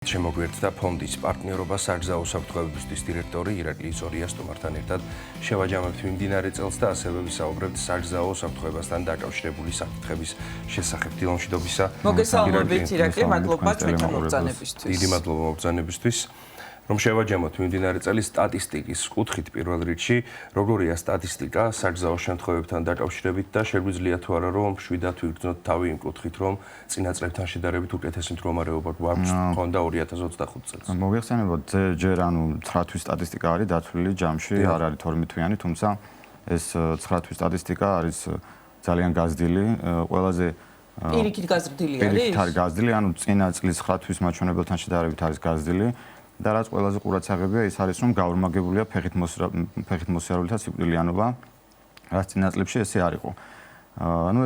შემოგვიერთდა ფონდის პარტნიორობა საგზაო საფრთხეებისთვის დირექტორი ირაკლი ზორიას თუმართან ერთად შევაჯამებთ მიმდინარე წელს და ასევე ვისაუბრებთ საგზაო საფრთხეებასთან დაკავშირებული საკითხების შესახებ. დილომშვიდობისა. მოგესალმებით ირაკლი, მადლობა ჩვენთან მოგზაურობისთვის. დიდი მადლობა მოგზაურობისთვის. რომ შევაჯამოთ მიმდინარე წელის სტატისტიკის კუთხით პირველ რიგში, როგორია სტატისტიკა საგზაო შემთხვევებთან დაკავშირებით და შეგვიძლია თუ არა რომ შვიდად ვიგრძნოთ თავი იმ კუთხით, რომ წინა წლებთან შედარებით უკეთესი მდგომარეობა გვაქვს მქონდა 2025 წელს. მოგეხსენებოდ ჯერ 9 თვის სტატისტიკა არის დათვლილი ჯამში, არ არის 12 თვიანი, თუმცა ეს 9 თვის სტატისტიკა არის ძალიან გაზრდილი, ყველაზე პირიქით გაზრდილი არის? პირიქით არის გაზრდილი, წინა წლის 9 თვის მაჩვენებელთან შედარებით არის გაზრდილი. და რაც ყველაზე ყურადსაღებია ის არის რომ გაორმაგებულია ფეხით მოსიარულეთა სიკვდილიანობა, რაც წინა წლებში ესე არ იყო.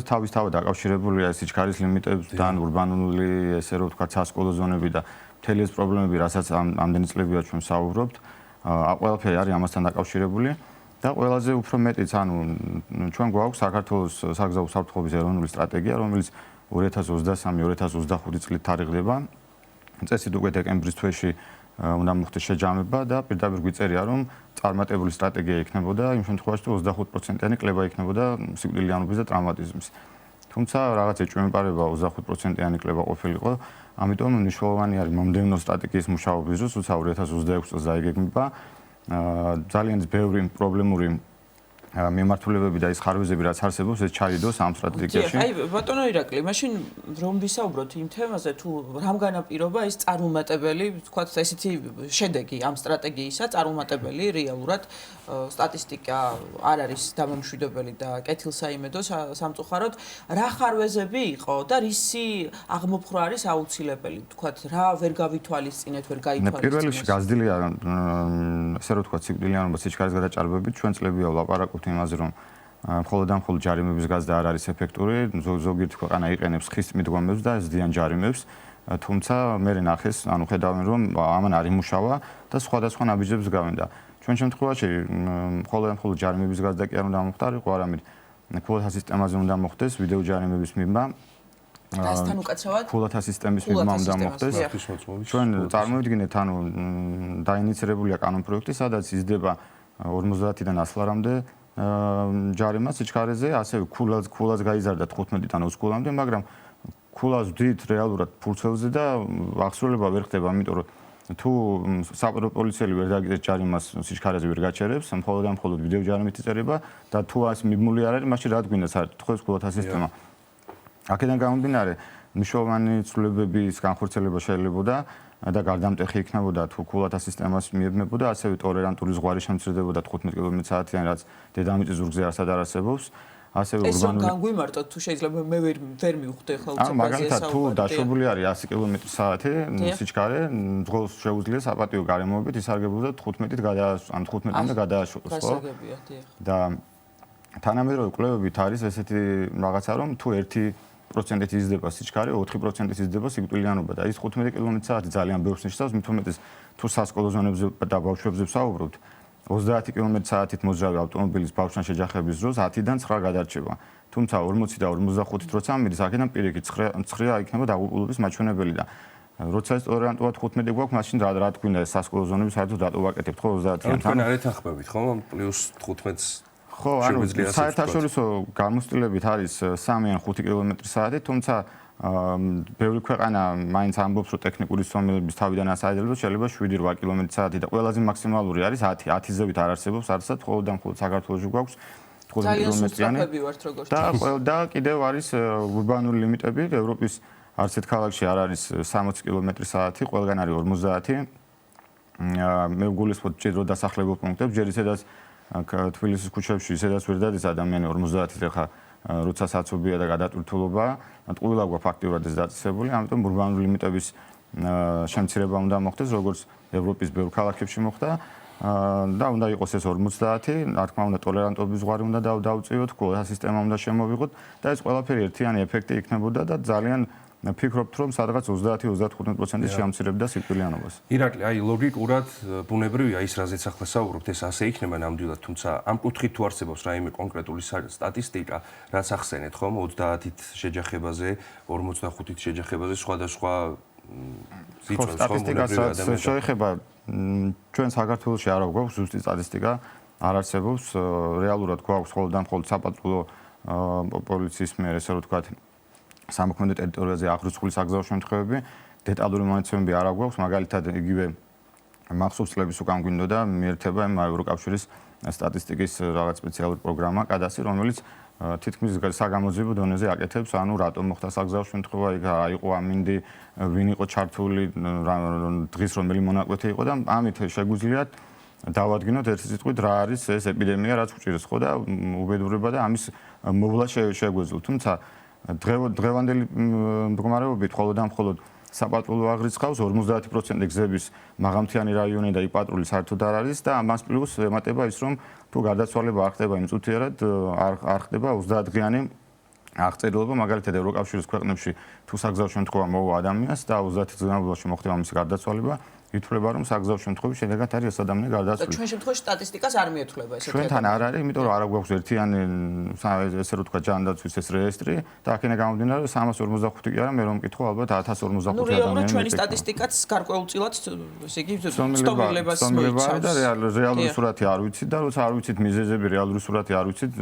ეს თავისთავად დაკავშირებულია სიჩქარის ლიმიტებთან, ურბანული, ესე რომ ვთქვათ, სასკოლო ზონები და მთელი ეს პრობლემები, რასაც ამდენი წლებია ჩვენ ვსაუბრობთ, ყველაფერი არის ამასთან დაკავშირებული და ყველაზე უფრო მეტიც, ჩვენ გვაქვს საქართველოს საგზაო საფრთხეობის ეროვნული სტრატეგია, რომელიც 2023-2025 წლით თარიღდება. წესით უკვე დეკემბრის თვეში უნდა მოხდეს შეჯამება და პირდაპირ გვიწერია რომ წარმატებული სტრატეგია იქნებოდა იმ შემთხვევაში თუ 25%-იანი კლება იქნებოდა სიკვდილიანობის და ტრავმატიზმის. თუმცა რაღაც ეჭვმეპარება 25%-იანი კლება ყოფილიყო, ამიტომ მნიშვნელოვანი არის მომდევნო სტრატეგიის მუშაობის დროს, თუმცა 2026 წელს დაიგეგმება ძალიან ბევრი პრობლემური მიმართულებები და ის ხარვეზები რაც არსებობს ეს ჩაიდოს ამ სტრატეგიაში. აი ბატონო ირაკლი, მაშინ რომ ვისაუბროთ იმ თემაზე თუ რამ განაპირობა ეს წარუმატებელი, ვთქვათ, ესეთი შედეგი ამ სტრატეგიისა, წარუმატებელი რეალურად სტატისტიკა არ არის დამამშვიდებელი და კეთილსაიმედო სამწუხაროდ, რა ხარვეზები იყო და რისი აღმოფხვრა არის აუცილებელი, ვთქვათ, რა ვერ გავითვალისწინეთ, ვერ გაითვალისწინეთ. პირველ რიგში გაზრდილია ესე რომ ვთქვათ, სიკვდილიანობა სიჩქარის გადაჭარბებით, ჩვენ წლებია ვლაპარაკობთ იმაზე რომ მხოლოდ და მხოლოდ ჯარიმების გაზრდა არ არის ეფექტური, ზოგიერთი ქვეყანა იყენებს ხის მიდგომებს და ზდიან ჯარიმებს, თუმცა მე ნახეს, ხედავენ რომ ამან არ იმუშავა და სხვადასხვა ნაბიჯებს გავენდა. ჩვენ შემთხვევაში მხოლოდ და მხოლოდ ჯარიმების გაზრდა კი არ უნდა მოხდარიყო, არამედ ქულათა სისტემაზე უნდა მოხდეს, ვიდეო ჯარიმების მიღება. დასთან უკაცრავად ქულათა სისტემის მიღება უნდა მოხდეს. ჩვენ წარმოვიდგინეთ, დაინიცირებულია კანონპროექტი, სადაც იზრდება 50-დან 100-მდე ჯარიმა სიჩქარეზე, ასევე ქულას გაიზარდა 15-დან 20 ქულამდე, მაგრამ ქულას ვდით რეალურად ფურცელზე და აღსრულება ვერ ხდება, ამიტომ რომ თუ საპატრო პოლიციელი ვერ დაგიძებს ჯარიმას სიჩქარეზე ვერ გაჩერებს, მხოლოდ და მხოლოდ ვიდეო ჯარიმით იწერება და თუ ეს მიმული არ არის, მაშინ რა გვინდა საერთოდ ქულათა სისტემა. აქედან გამომდინარე, მნიშვნელოვანი ცვლილებების განხორციელება შეიძლებოდა და გარდამტეხი იქნებოდა თუ ქულათა სისტემას მიებნებოდა, ასევე ტოლერანტული ზღვარი შემცირდებოდა 15 კმ/სთ-იან, რაც დედამიწის ზურგზე არასად არ არსებობს. ასევე ურბანული. ეს განგვიმარტოთ თუ შეიძლება მე ვერ მივხვდი ახლა უცებ ბაზისას. მაგალითად თუ დაშვებული არის 100 კმ/სთ სიჩქარე, დღეს შეუძლია საპატიო გარემოებით ისარგებლოს და 15-მდე გადააშოროს, ხო? და თანამედროვე კვლევებით არის ესეთი რაღაცა, რომ თუ 1%-ით იზრდება სიჩქარე, 4%-ით იზრდება სიკვდილიანობა და ის 15 კმ/სთ ძალიან ბევრს ნიშნავს, მით უმეტეს თუ სასკოლო ზონებზე და ბავშვებზე ვსაუბრობთ, 30 კმ/სთ-ით მოძრავი ავტომობილის ბავშვთან შეჯახების დროს 10-დან 9 გადარჩება. თუმცა 40 და 55-ით როცა მიდის, აქედან პირიქით 9 იქნება დაღუპულობის მაჩვენებელი და როცა ეს ტოლერანტულად 15 გვაქვს, მაშინ რა თქვია ეს სასკოლო ზონები საერთოდ რატო ვაკეთებთ ხო 30-იან? თქვენ არ ეთანხმებით ხო +15-ს? ხო, საერთაშორისო გამოცდილებით არის 3 ან 5 კმ/სთ, თუმცა ბევრი ქვეყანა მაინც ამბობს, რომ ტექნიკური სვამილების თავიდან ასაიდელებს შეიძლება 7-8 კმ/სთ და ყველაზე მაქსიმალური არის 10 ზევით არ არსებობს, არცად მხოლოდ და მხოლოდ საქართველოში გვაქვს 15 კმ/სთ-იანი. და კიდევ არის ურბანული ლიმიტები, ევროპის არც ერთ ქალაქში არ არის 60 კმ/სთ, ყველგან არის 50. მე ვგულისხმობ ჯერ დასახლებულ პუნქტებს, ჯერ ისედაც თბილისის ქუჩებში ისედაც ვერ დადის ადამიანი 50-ით ხა როცა საცობია და გადატვირთულობა, ყველა გვაქვს ფაქტიურად ეს დაწესებული, ამიტომ ურბანული ლიმიტების შემცირება უნდა მოხდეს, როგორც ევროპის ბევრ ქალაქებში მოხდა და უნდა იყოს ეს 50, რა თქმა უნდა ტოლერანტობის ზღვარი უნდა დავწიოთ, ქულათა სისტემა უნდა შემოვიღოთ და ეს ყველაფერი ერთიანი ეფექტი იქნებოდა და ძალიან ფიქრობთ რომ სადღაც 30-35% შეამცირებდა სიკვდილიანობას. ირაკლი, აი ლოგიკურად ბუნებრივია ის რაზეც ახლა საუბრობთ, ეს ასე იქნება ნამდვილად, თუმცა ამ კუთხით თუ არსებობს რაიმე კონკრეტული სტატისტიკა, რაც ახსენეთ ხომ 30-ით შეჯახებაზე, 45-ით შეჯახებაზე, სხვადასხვა ზიჩოს სტატისტიკასაც შეეხება ჩვენ საქართველოში არ გვაქვს ზუსტი სტატისტიკა არ არსებობს რეალურად გვაქვს მხოლოდ საპატრულო პოლიციის მიერ ესე რომ ვთქვათ სამოქმედო ტერიტორიაზე აღრიცხული საგზაო შემთხვევები დეტალური მონაცემები არ გვაქვს მაგალითად იგივე მახსოვს წლების უკან გვინდოდა მიერთება ევროკავშირის სტატისტიკის რაღაც სპეციალური პროგრამა კადასტრი რომელიც თითქმის საგამოძიებო დონეზე აკეთებს ანუ რატომ მოხდა საგზაო შემთხვევა იქ აიყო ამინდი ვინ იყო ჩართული დღის რომელი მონაკვეთი იყო და ამით შეგვიძლიათ დავადგინოთ ერთი სიტყვით რა არის ეს ეპიდემია რაც უჭირს ხო და უბედურება და ამის მოვლა შეგვეძლო თუმცა დღევანდელი მდგომარეობით მხოლოდ საპატრულო აღრიცხავს 50% გზების მაღალმთიანი რაიონი და იქ პატრული საერთოდ არ არის და ამას პლუს ემატება ის რომ თუ გარდაცვალება არ ხდება იმ წუთიერად არ ხდება 30-დღიანი აღწერილობა მაგალითად ევროკავშირის ქვეყნებში თუ საგზაო შემთხვევა მოვა ადამიანს და 30 დღის განმავლობაში მოხდება მისი გარდაცვალება ითვლება რომ საგზაო შემთხვევების შედეგად არის ეს ადამიანი გარდაცვლილი. ჩვენ შემთხვევაში სტატისტიკას არ მიეთვლება ესეთი. ჩვენთან არ არის, იმიტომ რომ არ გვაქვს ერთიანი ესე რომ თქვა ჯანდაცვის ეს რეესტრი და აქედან გამომდინარე 345 კი არა, მე რომ მკითხო ალბათ 1045 ადამიანი. რეალურად ჩვენი სტატისტიკაც გარკვეულწილად ესე იგი ცნობილებას მოიცავს. და რეალური სურათი არ ვიცით და როცა არ ვიცით მიზეზები, რეალური სურათი არ ვიცით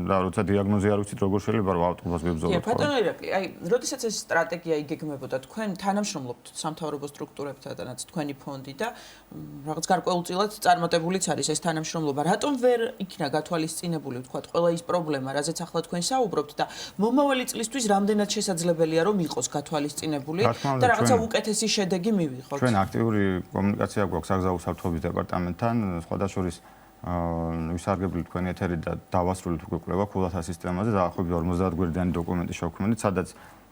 და როცა დიაგნოზი არ ვიცით, როგორ შეიძლება რომ ავტომატურად ვებზოლოთ. ბატონო ირაკლი, აი, როდესაც ეს სტრატეგია იგეგმებოდა, თქვენ თანამშრომლობთ სამთავრობო სტრუქტურებთანაც თქვენი ფონდი და რაღაც გარკვეულწილად წარმატებულიც არის ეს თანამშრომლობა. რატომ ვერ იქნა გათვალისწინებული, ვთქვათ, ყველა ის პრობლემა, რაზეც ახლა თქვენ საუბრობთ და მომავალი წლისთვის რამდენად შესაძლებელია რომ იყოს გათვალისწინებული და რაღაცა უკეთესი შედეგი მივიღოთ. ჩვენ აქტიური კომუნიკაცია გვაქვს საგზაო უსაფრთხოების დეპარტამენტთან, სხვადასხვა ვისარგებლით თქვენი ეთერი და დავასრულეთ უკვე კვლევა ქულათა სისტემაზე და დაახლოებით 50 გვერდიანი დოკუმენტი შევქმნით, სადაც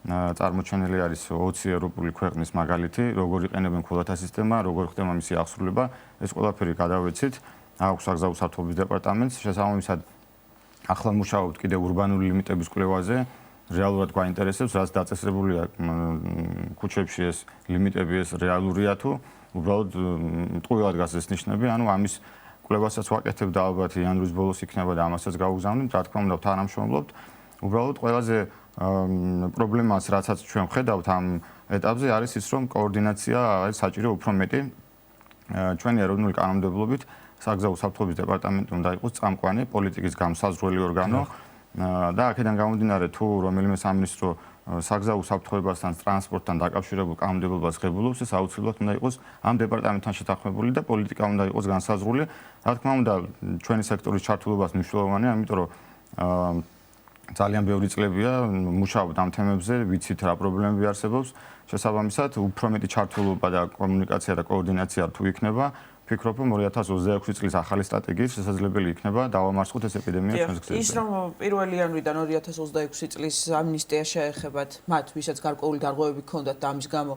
წარმოჩენილი არის 20 ევროპული ქვეყნის მაგალითი, როგორ იყენებენ ქულათა სისტემა, როგორ ხდება მისი აღსრულება, ეს ყველაფერი გადავეცით. აქვს საგზაო უსაფრთხოების დეპარტამენტს, შესაბამისად ახლა მუშაობთ კიდევ ურბანული ლიმიტების კვლევაზე, რეალურად გვაინტერესებს, რაც დაწესებულია ქუჩებში ეს ლიმიტები ეს რეალურია თუ უბრალოდ ტყუილად გასეს ნიშნები, ანუ ამის კვლევასაც ვაკეთებ და ალბათ იანვრის ბოლოს იქნება და ამასაც გავუგზავნით, რა თქმა უნდა, თანამშრომლობთ. უბრალოდ ყველაზე პრობლემას რაცაც ჩვენ ვხედავთ ამ ეტაპზე არის ის რომ კოორდინაცია არის საჭირო უფრო მეტი ჩვენი ეროვნული კანონმდებლობით საგზაო უსაფრთხოების დეპარტამენტი უნდა იყოს წამყვანი პოლიტიკის განსაზღვრელი ორგანო და აქედან გამომდინარე თუ რომელიმე სამინისტრო საგზაო უსაფრთხოებასთან ტრანსპორტთან დაკავშირებულ კანონმდებლობას ღებულობს ეს აუცილებლად უნდა იყოს ამ დეპარტამენტთან შეთანხმებული და პოლიტიკა უნდა იყოს განსაზღვრული რა თქმა უნდა ჩვენი სექტორის ჩართულობას მნიშვნელოვანია ამიტომ რომ ძალიან ბევრი წლებია მუშაობთ ამ თემებზე, ვიცით რა პრობლემები არსებობს. შესაბამისად, უფრო მეტი ჩართულობა და კომუნიკაცია და კოორდინაცია თუ იქნება, ვფიქრობ, რომ 2026 წლის ახალი სტრატეგიის შესაძლებელი იქნება დავამარცხოთ ეს ეპიდემია ჩვენს გზებზე. ის რომ 1 იანვრიდან 2026 წლის ამნისტია შეეხებათ მათ, ვისაც გარკვეული დარღვევები ჰქონდათ და ამის გამო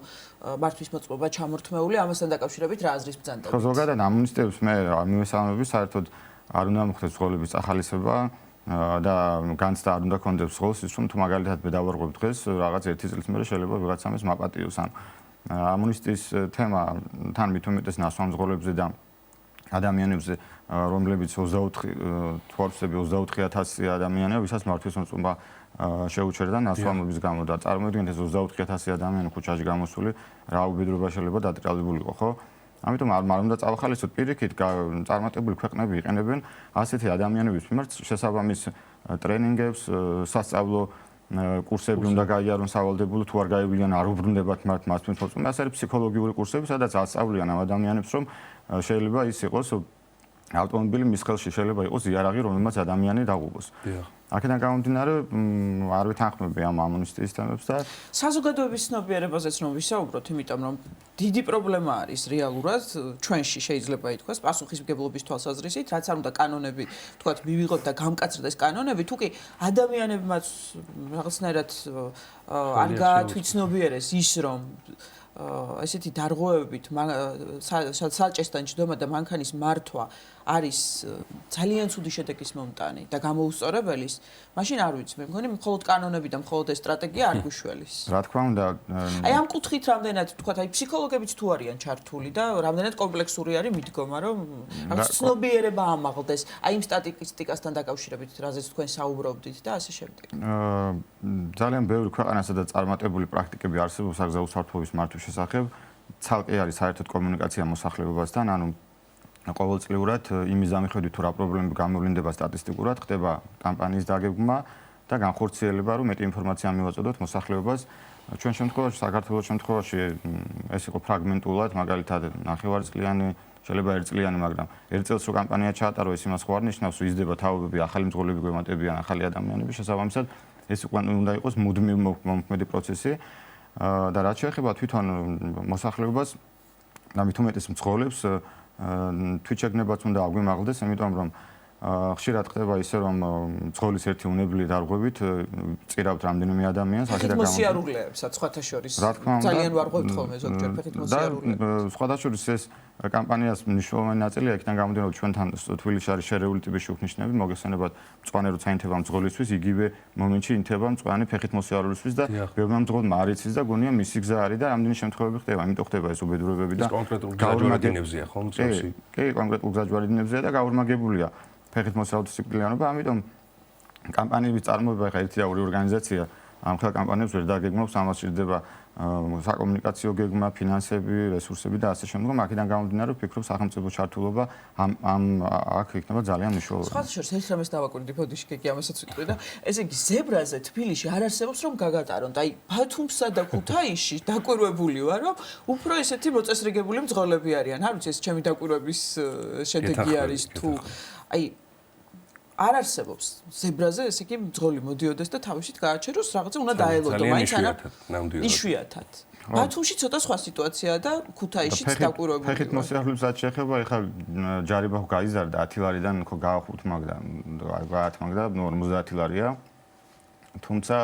მართვის მოწყობა ჩამორთმეული, ამასთან დაკავშირებით რა აზრის ბრძანდებით? ხო, ზოგადად ამნისტიებს მე არ მივესალმები, საერთოდ არ უნდა მოხდეს ცხოვრების ახალისება. და განცდა არ უნდა კონდებს ხოლოს ის რომ თუ მაგალითად დავარღვევ დღეს რაღაც 1 წლის მერე შეიძლება ვიღაცამ ეს მაპატიოს ან ამნისტიის თემა თან მithumetes ნასვამძღოლებზე და ადამიანებზე რომლებიც 24 თვალსები 24000 ადამიანია ვისაც მართვის მოწყობა შეუჩერდა ნასვამობის გამო და წარმოიდგინეთ ეს 24000 ადამიანი ქუჩაში გამოსული რა უბედურება შეიძლება დატრიალებული იყო ხო ამიტომ არ უნდა წავახალისოთ პირიქით წარმატებული ქვეყნები იყენებენ ასეთი ადამიანების მიმართ შესაბამის ტრენინგებს, სასწავლო კურსები უნდა გაიარონ სავალდებულო თუ არ გაივლიან არ უბრუნდებათ მას მოწმობა. ეს არის ფსიქოლოგიური კურსები, სადაც ასწავლიან ამ ადამიანებს რომ შეიძლება ის იყოს ავტომობილი მის ხელში შეიძლება იყოს იარაღი, რომელმაც ადამიანი დაღუპოს. აქედან გამომდინარე არ ვითანხმები ამ ამნისტიის თემებს და საზოგადოების ცნობიერებაზეც რომ ვისაუბროთ, იმიტომ რომ დიდი პრობლემა არის რეალურად ჩვენში შეიძლება ითქვას პასუხისმგებლობის თვალსაზრისით, რაც არ უნდა კანონები, თქვათ, მივიღოთ და გამკაცრდეს კანონები, თუ კი ადამიანებმაც რაღაცნაირად არ გაათვითცნობიერეს ის რომ ესეთი დარღვევებით საჭესთან ჯდომა და მანქანის მართვა არის ძალიან ცუდი შედეგის მომტანი და გამოუსწორებელის, მაშინ არ ვიცი, მე მგონი მხოლოდ კანონები და მხოლოდ ეს სტრატეგია არ გვიშველის. რა თქმა უნდა, აი ამ კუთხით რამდენად თქვა, აი ფსიქოლოგებიც თუ არიან ჩართული და რამდენად კომპლექსური არის მიდგომა, რომ რაღაც ცნობიერება ამაღლდეს, აი იმ სტატისტიკასთან დაკავშირებით, რაზეც თქვენ საუბრობდით და ასე შემდეგ. ძალიან ბევრი ქვეყანა, სადაც წარმატებული პრაქტიკები არსებობს საგზაო უსაფრთხოების მართვის შესახებ ცალკე არის საერთოდ კომუნიკაცია მოსახლეობასთან, ანუ ყოველწლიურად იმის დამიხედვით თუ რა პრობლემები გამოვლინდება სტატისტიკურად, ხდება კამპანიის დაგეგმა და განხორციელება, რომ მეტი ინფორმაცია მივაწოდოთ მოსახლეობას. ჩვენ შემთხვევაში, საქართველოს შემთხვევაში ეს იყო ფრაგმენტულად, მაგალითად, ნახევარწლიანი, შეიძლება ერთწლიანი, მაგრამ ერთ წელს რო კამპანია ჩაატარო, ეს იმას ხო არ ნიშნავს, რომ იზრდება თაობები, ახალი მძღოლები გვემატებიან, ახალი ადამიანები, შესაბამისად, ეს უნდა იყოს მუდმივ მომქმედი პროცესი და რაც შეეხება თვითონ მოსახლეობას და მით უმეტეს მძღოლებს, თვითშეგნებაც უნდა აგვიმაღლდეს, იმიტომ რომ ხშირად ხდება ისე რომ მძღოლის ერთი უნებლი დარღვევით წირავთ რამდენიმე ადამიანს, აქედან მოსიარულეებსაც სხვათა შორის ძალიან ვარღვევთ ხოლმე ზოგჯერ ფეხით მოსიარულეებს. სხვათა შორის ეს კამპანიას მნიშვნელოვანი ნაწილია, იქიდან გამომდინარე, ჩვენთან თბილისში არის შერეული ტიპის შუქნიშნები, მოგესალმებათ, მწვანე როცა ინთება მძღოლისთვის, იგივე მომენტში ინთება მწვანე ფეხით მოსიარულისთვის და ბევრმა მძღოლმა არ იცის და გონია მისი გზა არის და რამდენი შემთხვევები ხდება, იმიტომ ხდება ეს უბედურებები და კონკრეტულ გზაჯვარედინებზია ხო მსგავსი? კი, კონკრეტულ გზაჯვარედინებზია და გაურმაგებულია ფეხით მოსიარულის სიკვდილიანობა, ამიტომ კამპანიების წარმოება ხა ერთი და ორი ორგანიზაცია ამ ხელ კამპანიებს ვერ დაგეგმავს, ამას სჭირდება საკომუნიკაციო გეგმა, ფინანსები, რესურსები და ასე შემდგომ. აქედან გამომდინარე, ვფიქრობ, სახელმწიფო ჩართულობა აქ იქნება ძალიან მნიშვნელოვანი. სხვათა შორის ერთ რამეს დავაკვირდი ბოდიში გეგი ამასაც ვიტყვი და ესე იგი ზებრაზე თბილისში არ არსებობს რომ გაგატარონ და აი ბათუმსა და ქუთაისში დაკვირვებული ვარ რომ უფრო ესეთი მოწესრიგებული მძღოლები არიან. არ ვიცი ეს ჩემი დაკვირვების შედეგი არის თუ აი არ არსებობს ზებრაზე ესე იგი მძღოლი მოდიოდეს და თავისით გააჩეროს რაღაცა უნდა დაელოდო მაინც არა იშვიათად. ბათუმში ცოტა სხვა სიტუაციაა და ქუთაისშიც დაკვირვებული. ფეხით მოსიარულებს რაც შეეხება, ეხლა ჯარება ხო გაიზარდა 10 ლარიდან ხო გაახუთ მაგდა 10 მაგდა 50 ლარია. თუმცა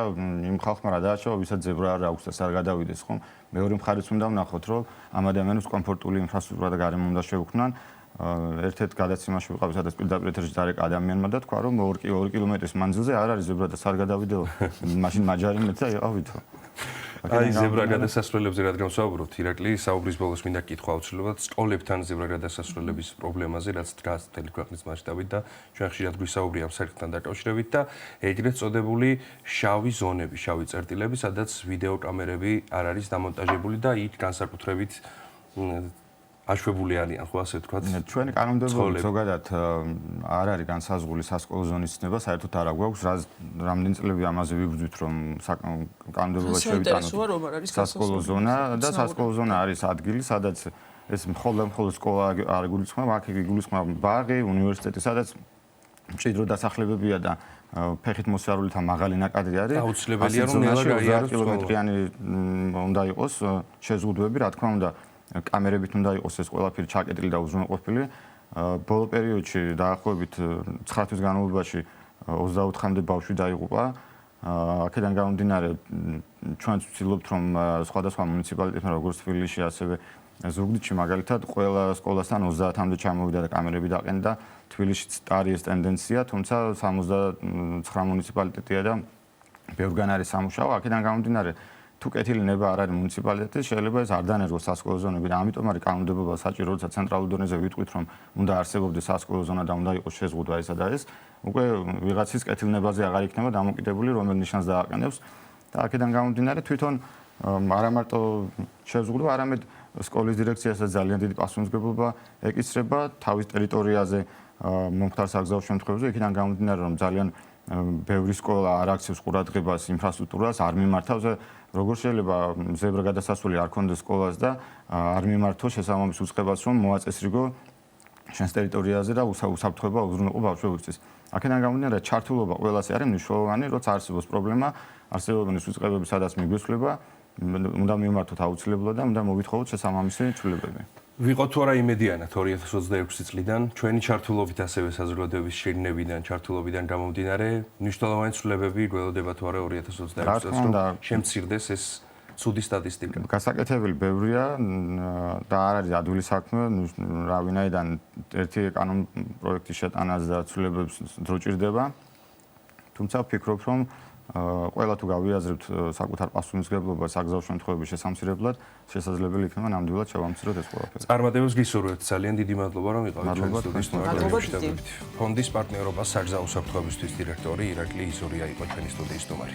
იმ ხალხმა რა დააჩვევა, ვისაც ზებრა არ აქვს და არ გადავიდეს ხომ. მეორე მხარეს უნდა ვნახოთ, რომ ამ ადამიანებს კომფორტული ინფრასტრუქტურა და გარემო უნდა შეუქმნან. ერთ-ერთ გადაცემაში ვიყავი, სადაც პირდაპირ ეთერში დარეკა ადამიანმა და თქვა, რომ 2 კილომეტრის მანძილზე არ არის ზებრა და არ გადავიდეო. მაშინ მაჯარი მეც და იყავითო. აი ზებრა გადასასვლელებზე რადგან ვსაუბრობთ, ირაკლი, საუბრის ბოლოს მინდა კითხვა აუცილებლად სკოლებთან ზებრა გადასასვლელების პრობლემაზე, რაც დგას მთელი ქვეყნის მასშტაბით და ჩვენ ხშირად გვისაუბრია ამ საერთთან დაკავშირებით და ეგრეთ წოდებული შავი ზონები, შავი წერტილები, სადაც ვიდეო კამერები არ არის დამონტაჟებული და იქ განსაკუთრებით აშვებული არიან, ხო ასე ვთქვათ. ჩვენი კანონმდებლობით ზოგადად არ არის განსაზღვრული სასკოლო ზონის ცნება, საერთოდ არ აქვს, რამდენი წლები ამაზე ვიბრძვით, რომ კანონმდებლობაში შევიტანოთ სასკოლო ზონა და სასკოლო ზონა არის ადგილი, სადაც ეს მხოლოდ სკოლა არ გულისხმობს, აქ გულისხმობს ბაღი, უნივერსიტეტი, სადაც მჭიდრო დასახლებებია და ფეხით მოსიარულეთა მაღალი ნაკადი არის. აუცილებელია რომ ნელა გაიაროს კილომეტრიანი უნდა იყოს შეზღუდვები, რა თქმა უნდა. კამერებით უნდა იყოს ეს ყველაფერი ჩაკეტილი და უზრუნველყოფილი. ბოლო პერიოდში დაახლოებით 9 თვის განმავლობაში 24-მდე ბავშვი დაიღუპა. აქედან გამომდინარე, ჩვენ ვცდილობთ რომ სხვადასხვა მუნიციპალიტეტებთან, როგორც თბილისში, ასევე ზუგდიდში მაგალითად ყველა სკოლასთან 30-მდე ჩამოვიდა და კამერები დაყენდა. თბილისშიც არის ეს ტენდენცია, თუმცა 79 მუნიციპალიტეტია და ბევრგან არის სამუშაო. აქედან გამომდინარე თუ კეთილი ნება არ არის მუნიციპალიტეტის, შეიძლება ეს არ დანერგოს სასკოლო ზონები და ამიტომ არის კანონმდებლობა საჭირო, როცა ცენტრალურ დონეზე ვიტყვით, რომ უნდა არსებობდეს სასკოლო ზონა და უნდა იყოს შეზღუდვა ესა და ეს, უკვე ვიღაცის კეთილნებაზე აღარ იქნება დამოკიდებული, რომელ ნიშანს დააყენებს და აქედან გამომდინარე თვითონ არა მარტო შეზღუდვა, არამედ სკოლის დირექციასაც ძალიან დიდი პასუხისმგებლობა ეკისრება თავის ტერიტორიაზე მომხდარ საგზაო შემთხვევებში, იქიდან გამომდინარე, რომ ძალიან ბევრი სკოლა არ აქცევს ყურადღებას ინფრასტრუქტურას, არ მიმართავს როგორ შეიძლება ზებრა გადასასვლელი არ ქონდეს სკოლას და არ მიმართოს შესაბამის უწყებას, რომ მოაწესრიგო შენს ტერიტორიაზე და უსაფრთხოება უზრუნველყო ბავშვებისთვის. აქედან გამომდინარე, ჩართულობა ყველას არის მნიშვნელოვანი, როცა არსებობს პრობლემა, არსებობენ უწყებები, სადაც მიგვესვლება, უნდა მიმართოთ აუცილებლად და უნდა მოვითხოვოთ შესაბამისი ცვლილებები. ვიყო თუ არა იმედიანად 2026 წლიდან ჩვენი ჩართულობით ასევე საზოგადოების შეგნებიდან, ჩართულობიდან გამომდინარე, მნიშვნელოვანი ცვლილებები გველოდება თუ არა 2026 წელს, რომ შემცირდეს ეს ცუდი სტატისტიკა. გასაკეთებელი ბევრია და არ არის ადვილი საქმე, რა ვინაიდან ერთი კანონ პროექტის შეტანას და ცვლილებებს დრო ჭირდება. თუმცა ვფიქრობ, რომ ყველა თუ გავიაზრებთ საკუთარ პასუხისმგებლობას საგზაო შემთხვევების შესამცირებლად, შესაძლებელი იქნება ნამდვილად შევამციროთ ეს ყველაფერი. წარმატებებს გისურვებთ. ძალიან დიდი მადლობა, რომ იყავით ჩვენი სტუდიის სტუმარი. ფონდის პარტნიორობა საგზაო უსაფრთხოებისთვის დირექტორი ირაკლი იზურია იყო ჩვენი სტუდიის სტუმარი.